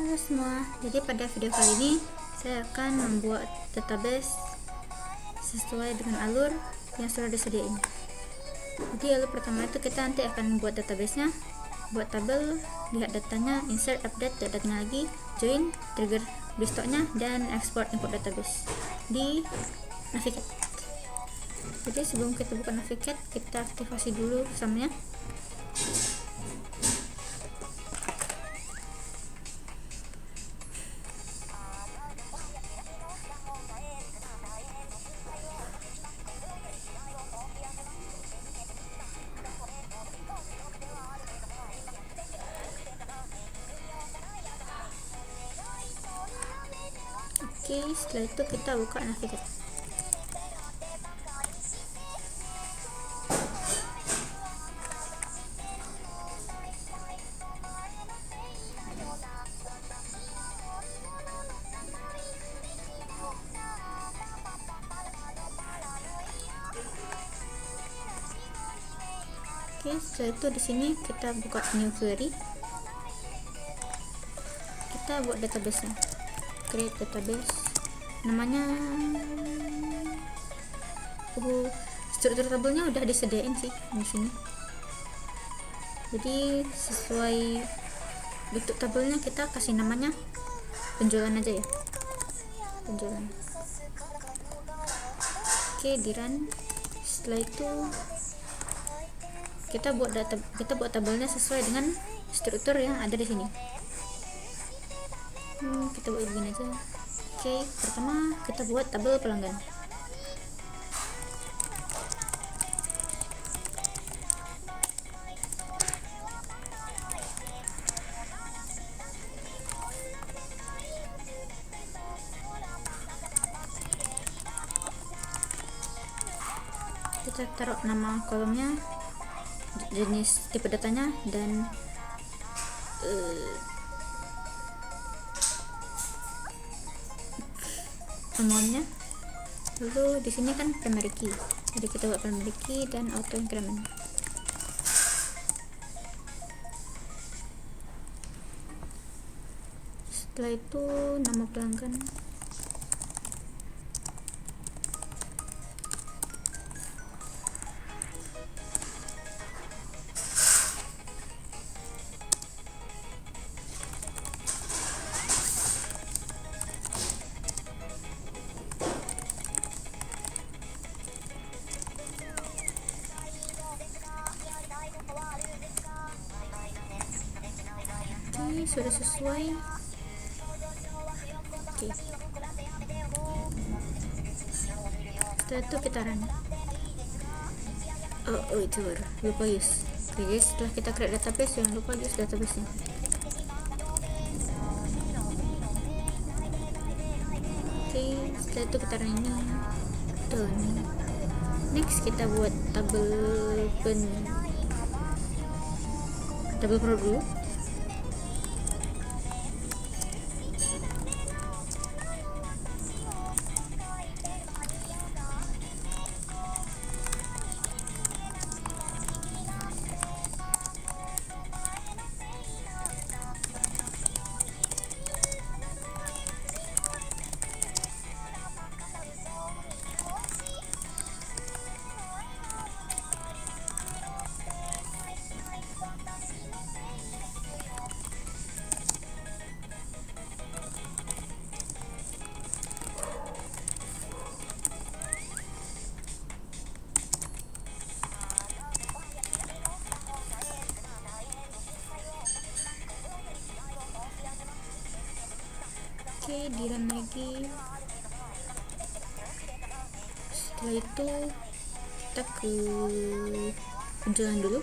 Halo semua, jadi pada video kali ini saya akan membuat database sesuai dengan alur yang sudah disediain. Jadi alur pertama itu kita nanti akan buat databasenya, buat tabel, lihat datanya, insert, update datanya lagi, join, trigger besoknya, dan export import database di Navigate. Jadi sebelum kita buka Navigate, kita aktivasi dulu samnya. Oke, setelah itu kita buka Navigate. Oke, setelah itu di sini kita buka new query. Kita buat database-nya. Create database. Namanya struktur tabelnya udah disediain sih di sini. Jadi sesuai bentuk tabelnya kita kasih namanya penjualan aja ya. Penjualan. Oke, di run. Setelah itu kita buat tabelnya sesuai dengan struktur yang ada di sini. Kita buat begini aja. Oke, pertama kita buat tabel pelanggan. Kita taruh nama kolomnya, jenis tipe datanya, dan amountnya. Lalu di sini kan primary key, jadi kita buat primary key dan auto increment. Setelah itu nama pelanggan, sudah sesuai. Oke. Setelah itu kita run. Itu baru lupa use. Oke guys, setelah kita create database jangan lupa use database-nya. Oke, setelah itu kita run ini. Next kita buat tabel produk dulu. Oke, di run lagi. Setelah itu kita ke penjualan dulu.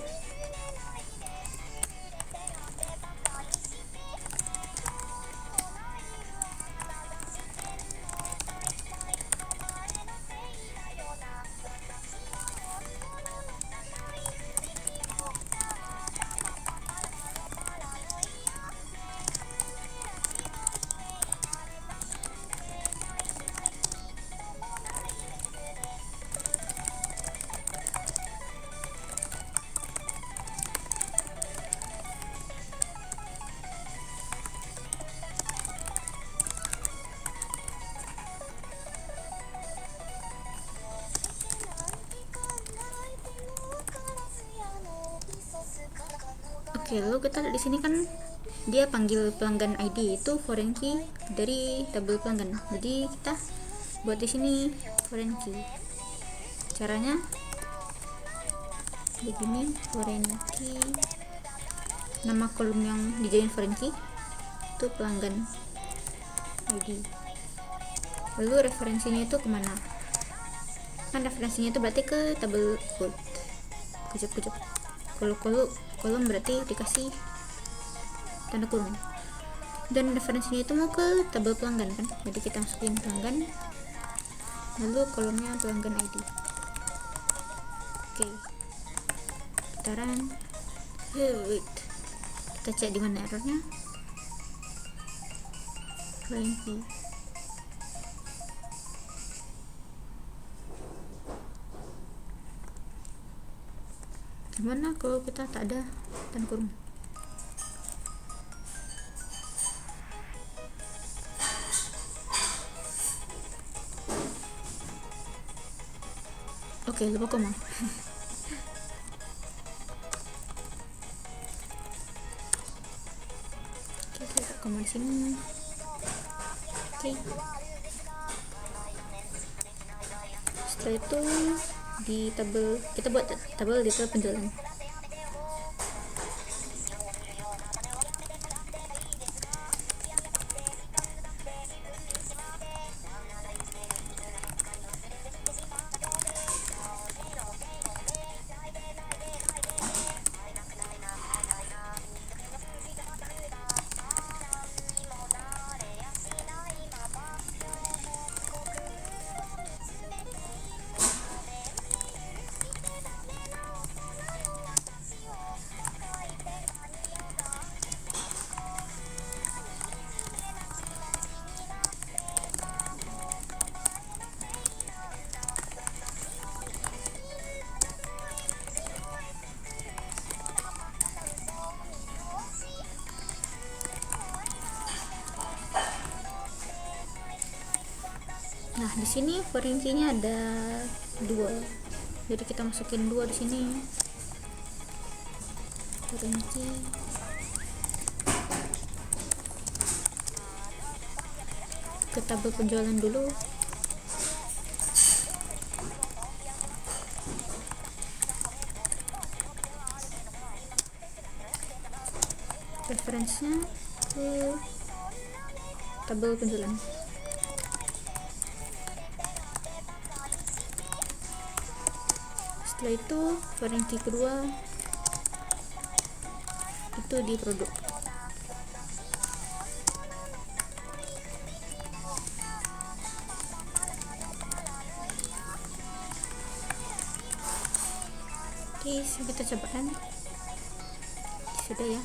Oke, lalu kita lihat di sini kan dia panggil pelanggan ID itu foreign key dari tabel pelanggan. Jadi kita buat di sini foreign key. Caranya begini, foreign key, nama kolom yang dijadiin foreign key itu pelanggan ID. Lalu referensinya itu kemana? Kan referensinya itu berarti ke tabel code. Kejap. Kalau kolom berarti dikasih tanda kurung. Dan referensinya itu mau ke tabel pelanggan kan? Jadi kita masukin pelanggan. Lalu kolomnya pelanggan ID. Oke. Putaran. Wait. Kita cek di mana errornya. Foreign key. Gimana kalau kita tak ada tanda kurung? Oke, lupa koma. Oke, kita koma di sini. Oke. Setelah itu di tabel kita buat tabel detail penjualan. Nah, di sini foreign key-nya ada 2. Jadi kita masukin 2 di sini. Foreign key. Ke tabel penjualan dulu. Referensinya ke tabel penjualan. Setelah itu foreign key kedua itu di produk. Oke, kita coba kan. Sudah ya.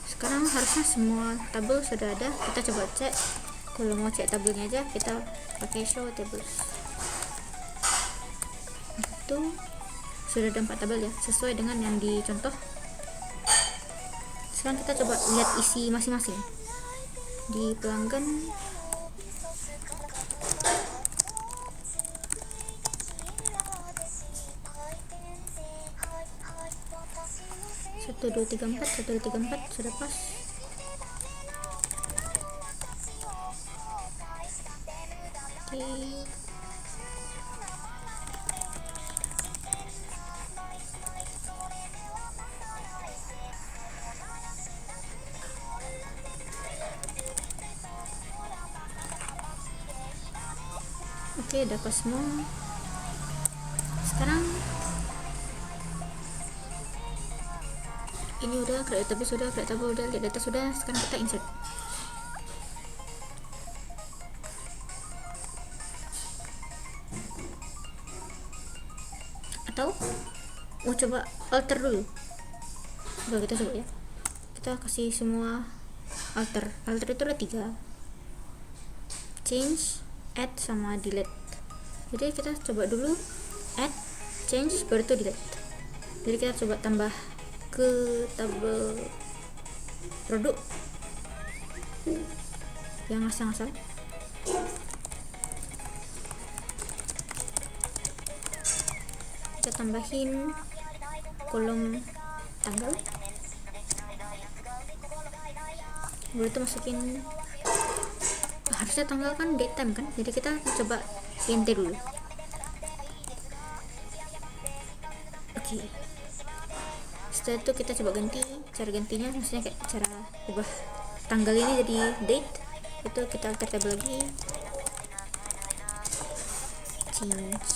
Sekarang harusnya semua tabel sudah ada. Kita coba cek. Kalau mau cek tabelnya aja kita pakai show tables. Itu sudah ada 4 tabel ya, sesuai dengan yang dicontoh. Sekarang kita coba lihat isi masing-masing. Di pelanggan satu dua tiga empat sudah pas. Oke. Oke, udah pas semua. Sekarang ini udah create tabel sudah, create tabel udah, lihat data sudah. Sekarang kita insert. Atau mau coba alter dulu. Coba kita coba ya. Kita kasih semua alter. Alter itu ada 3. Change, add sama delete. Jadi kita coba dulu add, change, baru itu delete. Jadi kita coba tambah ke tabel produk yang ngasal-ngasal. Kita tambahin kolom tanggal. baru itu masukin, harusnya tanggal kan date time kan, jadi kita coba ganti dulu. Oke. Setelah itu kita coba ganti, cara gantinya maksudnya kayak cara ubah tanggal ini jadi date, itu kita alter table lagi, change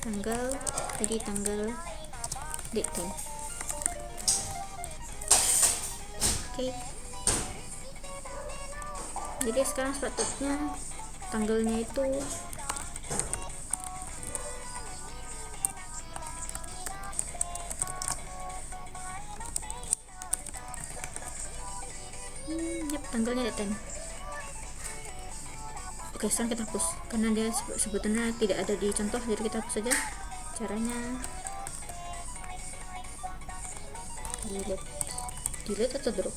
tanggal jadi tanggal date time. Oke. Jadi sekarang sepatutnya tanggalnya itu tanggalnya date time. Oke, sekarang kita hapus karena dia sebetulnya tidak ada di contoh, jadi kita hapus saja. Caranya delete atau drop.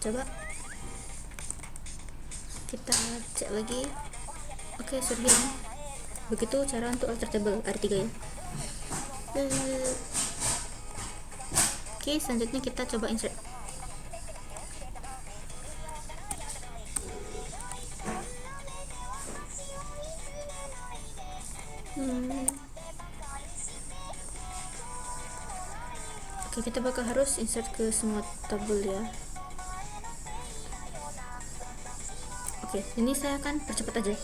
Coba kita cek lagi. Oke, sudah hilang. Begitu cara untuk alter table ada 3 ya. Oke, selanjutnya kita coba insert. Oke, kita bakal harus insert ke semua tabel ya. Oke, ini saya akan percepat aja.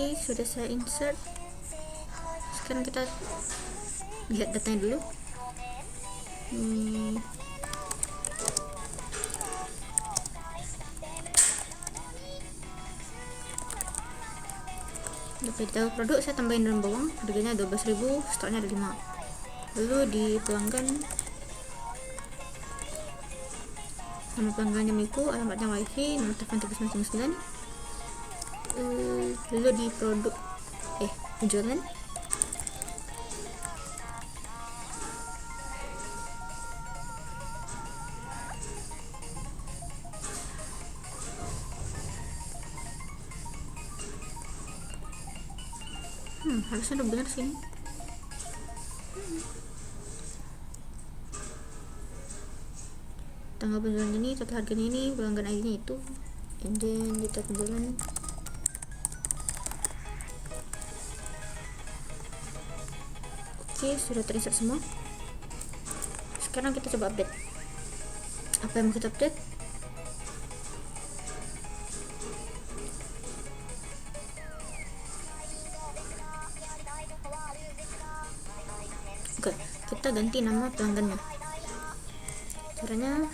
Oke, sudah saya insert. Sekarang kita lihat datanya dulu. Oke, di tabel produk saya tambahin daun bawang, harganya 12.000, stoknya ada 5. Lalu di pelanggan, nama pelanggannya Miku, alamatnya wifi, nomor telepon 3999. Lalu di produk penjualan, harusnya udah benar sini. Tanggal penjualan ini, total harganya ini, pelanggan ID-nya itu, and then detail penjualan. Oke, sudah terinsert semua. Sekarang kita coba update. Apa yang mau kita update? Oke, kita ganti nama pelanggannya. Caranya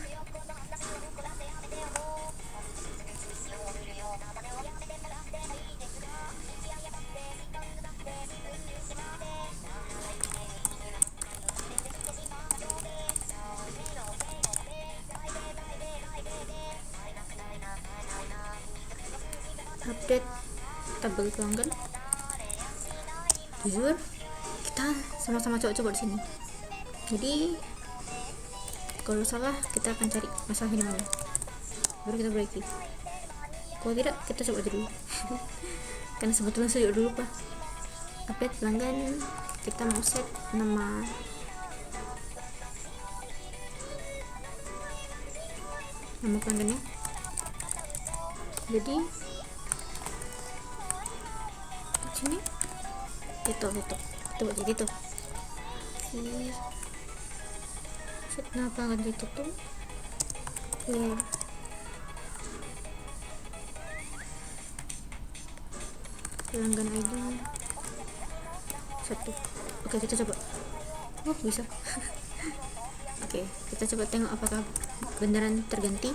update tabel pelanggan. Jujur, kita sama-sama coba di sini. Jadi kalau salah kita akan cari masalahnya mana, baru kita perbaiki. Kalau tidak, kita coba aja dulu. Karena sebetulnya saya udah lupa. Update pelanggan, kita mau set nama pelanggannya. Jadi sini itu jadi tuh set nama pelanggan itu tuh pelanggan ID 1. Oke, kita coba. Bisa. Oke, kita coba tengok apakah beneran terganti.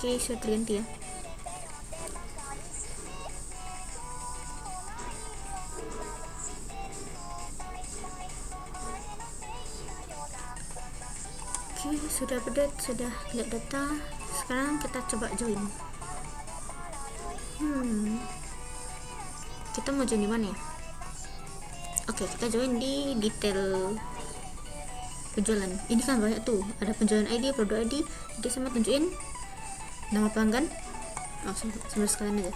Oke, sudah terganti ya. Oke, sudah update, sudah lihat data. Sekarang kita coba join. Kita mau join di mana ya? Oke, kita join di detail penjualan. Ini kan banyak tuh, ada penjualan ID, produk ID. Jadi saya mau tunjukin nama pelanggan. Sebelum sekalian aja,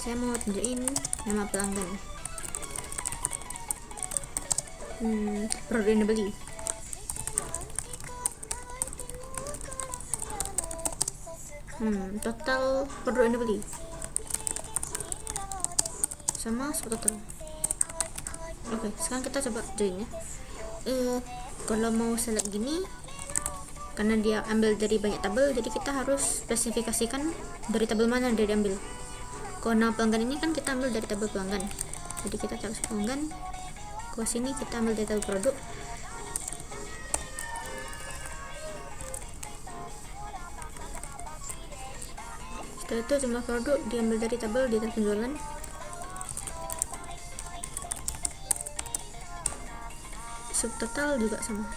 saya mau tunjukin nama pelanggan. Produk yang dibeli. Total produk yang dibeli sama total. Oke, sekarang kita coba join ya. Kalau mau select gini, karena dia ambil dari banyak tabel, jadi kita harus spesifikasikan dari tabel mana dia diambil. Kalau nama pelanggan ini kan kita ambil dari tabel pelanggan, jadi kita cari pelanggan. Ke sini kita ambil dari tabel produk. Setelah itu jumlah produk diambil dari tabel detail penjualan. Subtotal juga sama.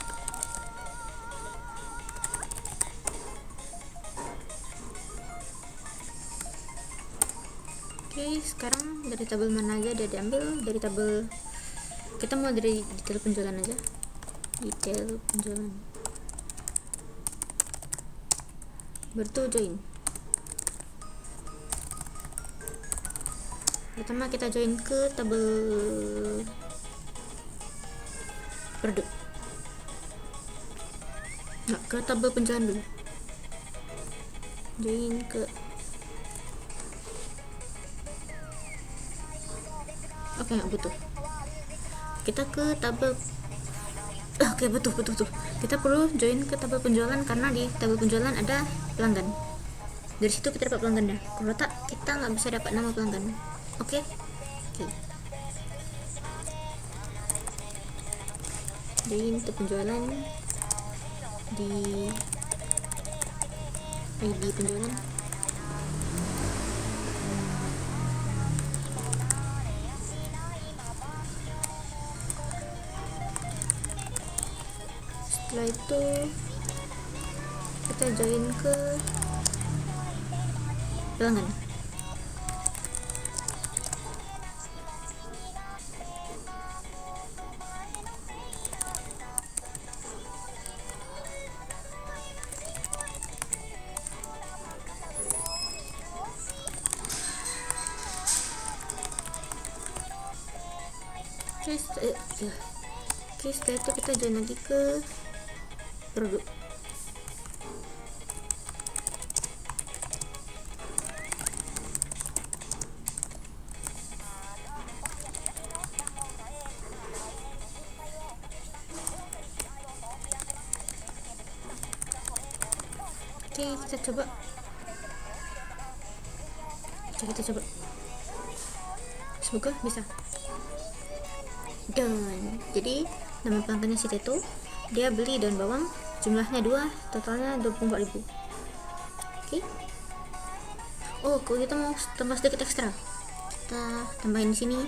Oke, sekarang dari tabel mana aja dia diambil. Dari tabel, kita mau dari detail penjualan aja. Detail penjualan. Bertu join. Pertama kita join ke tabel produk. Ke tabel penjualan dulu. Join ke nggak butuh. Kita ke tabel Oke, betul. Kita perlu join ke tabel penjualan karena di tabel penjualan ada pelanggan. Dari situ kita dapat pelanggannya. Kalau tak, kita nggak bisa dapat nama pelanggan. Oke. Join ke penjualan di ID penjualan. Setelah itu kita join ke pelanggan. Oke, setelah itu kita join lagi ke produk. Oke, kita coba. Semoga bisa. Dan jadi nama pelanggannya si Teto, dia beli daun bawang jumlahnya 2, totalnya 24.000. Oke. Oh, kalau kita mau tambah sedikit ekstra, kita tambahin di sini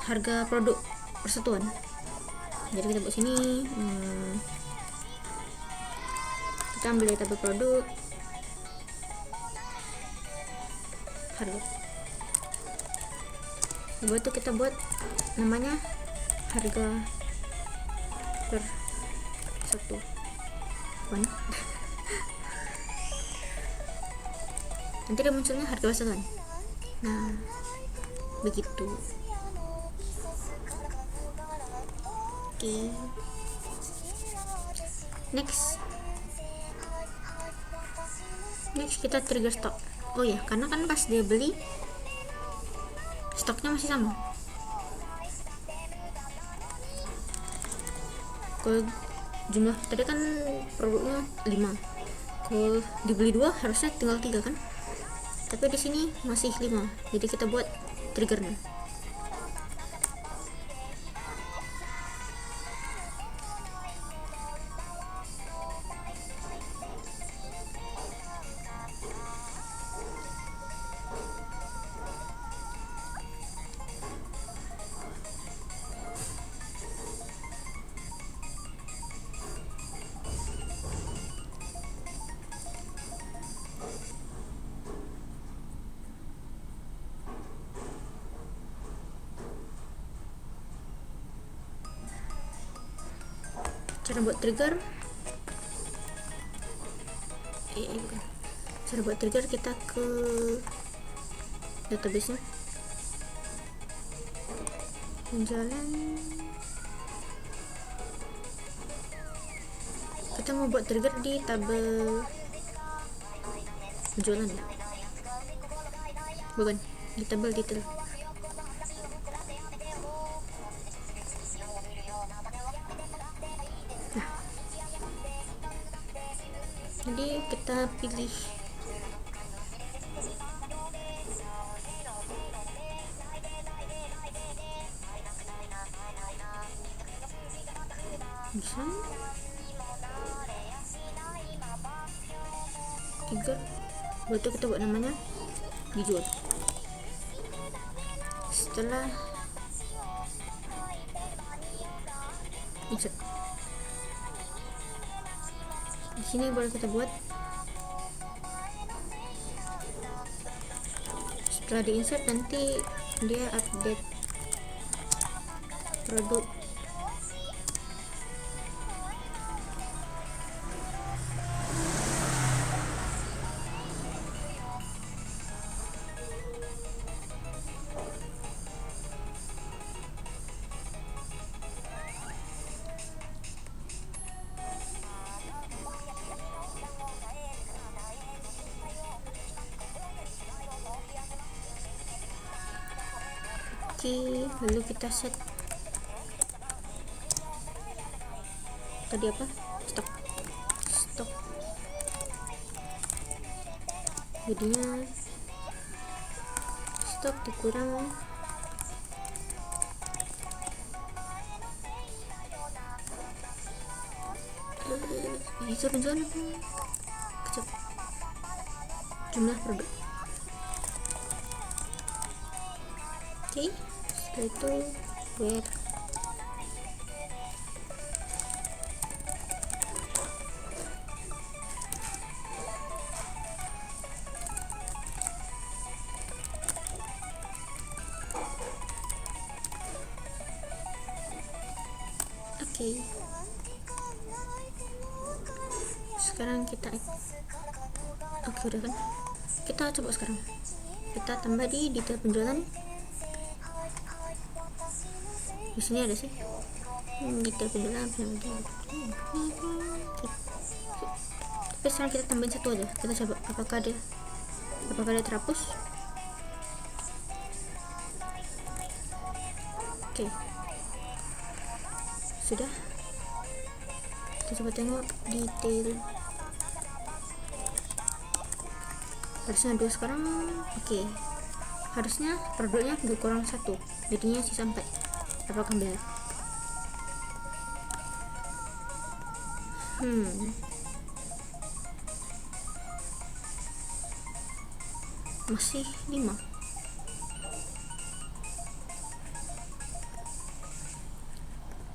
harga produk persatuan. Jadi kita buat sini, kita ambil dari tabel produk harga. Buat itu kita buat namanya harga per satu. Mana? Nanti dia munculnya harga persatuan. Nah, begitu. Oke. Next kita trigger stok. Oh ya, karena kan pas dia beli stoknya masih sama. Kalau jumlah tadi kan produknya 5, kalau dibeli 2 harusnya tinggal 3 kan, tapi di sini masih 5, jadi kita buat triggernya. Cara buat trigger kita ke database nya, penjualan. Kita mau buat trigger di tabel penjualan ya, bukan di tabel detail. Jadi kita pilih bisa trigger, waktu kita buat namanya dijual. Setelah insert, di sini boleh kita buat. Setelah di insert nanti dia update produk. Oke, lalu kita set tadi apa, stok jadinya stok dikurang bisa penjualan kecap jumlah produk. Oke, setelah itu where oke. Sekarang kita oke udah kan, kita coba sekarang kita tambah di detail penjualan. Di sini ada sih detail penjualan tapi sekarang kita tambahin satu aja, kita coba apakah dia terhapus. Oke, sudah. Kita coba tengok detail, harusnya 2 sekarang. Oke, harusnya produknya kurang 1, jadinya sisa 4. Apakah benar? Masih 5.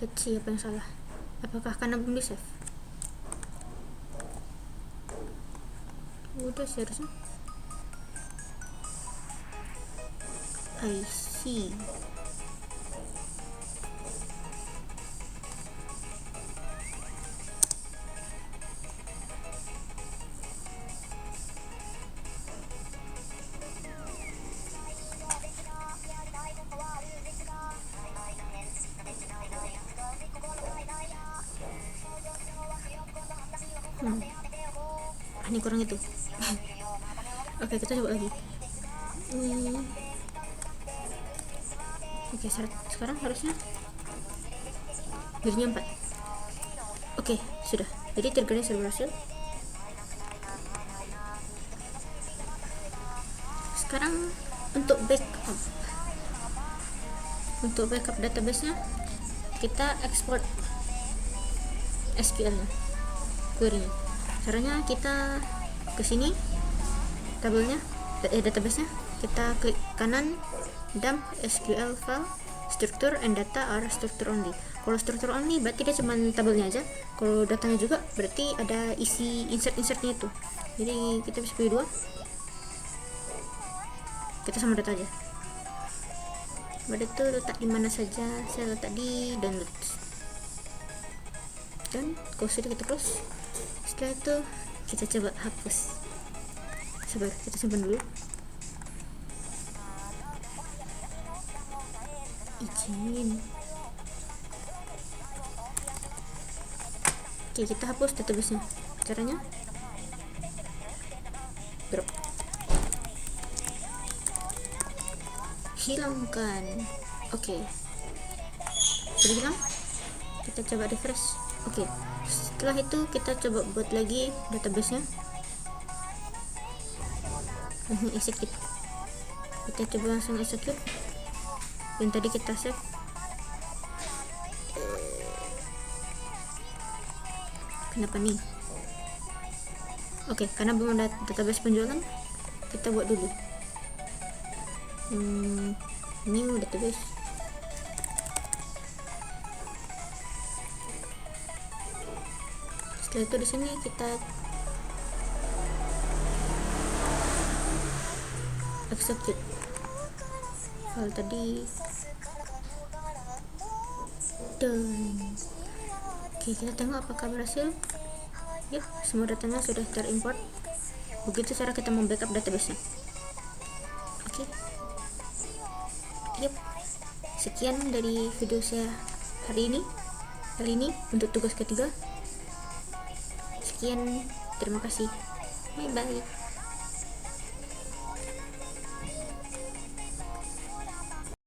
Let's see apa yang salah. Apakah karena belum di save? Udah sih harusnya. I see. Ini kurang itu. Oke, kita coba lagi. Oke, sekarang harusnya jadinya 4. Oke, sudah. Jadi triggernya sudah berhasil. Sekarang untuk backup database-nya, kita ekspor SQL-nya, query-nya. Caranya kita ke sini, tabelnya, database-nya, kita klik kanan, dump SQL file, structure and data are structure only. Kalau structure only berarti dia cuma tabelnya aja. Kalau datanya juga berarti ada isi insertnya itu. Jadi kita bisa pilih 2. Kita sama data aja. Pada itu letak di mana saja, saya letak di download. Dan kalau sudah kita close. Setelah itu kita coba hapus. Sabar, kita simpan dulu. Izin. Oke, kita hapus database-nya. Caranya drop, hilangkan. Oke, sudah hilang. Kita coba refresh. Oke, setelah itu kita coba buat lagi database-nya. Execute. Kita coba langsung execute yang tadi kita save. Kenapa nih? Oke, karena belum ada database penjualan, kita buat dulu new database. Setelah itu di sini kita execute file tadi. Dan oke, kita tengok apakah berhasil. Yap, semua datanya sudah terimport. Begitu cara kita membackup database-nya. Oke. Yap. Sekian dari video saya hari ini untuk tugas ketiga. Sekian, terima kasih. Bye bye.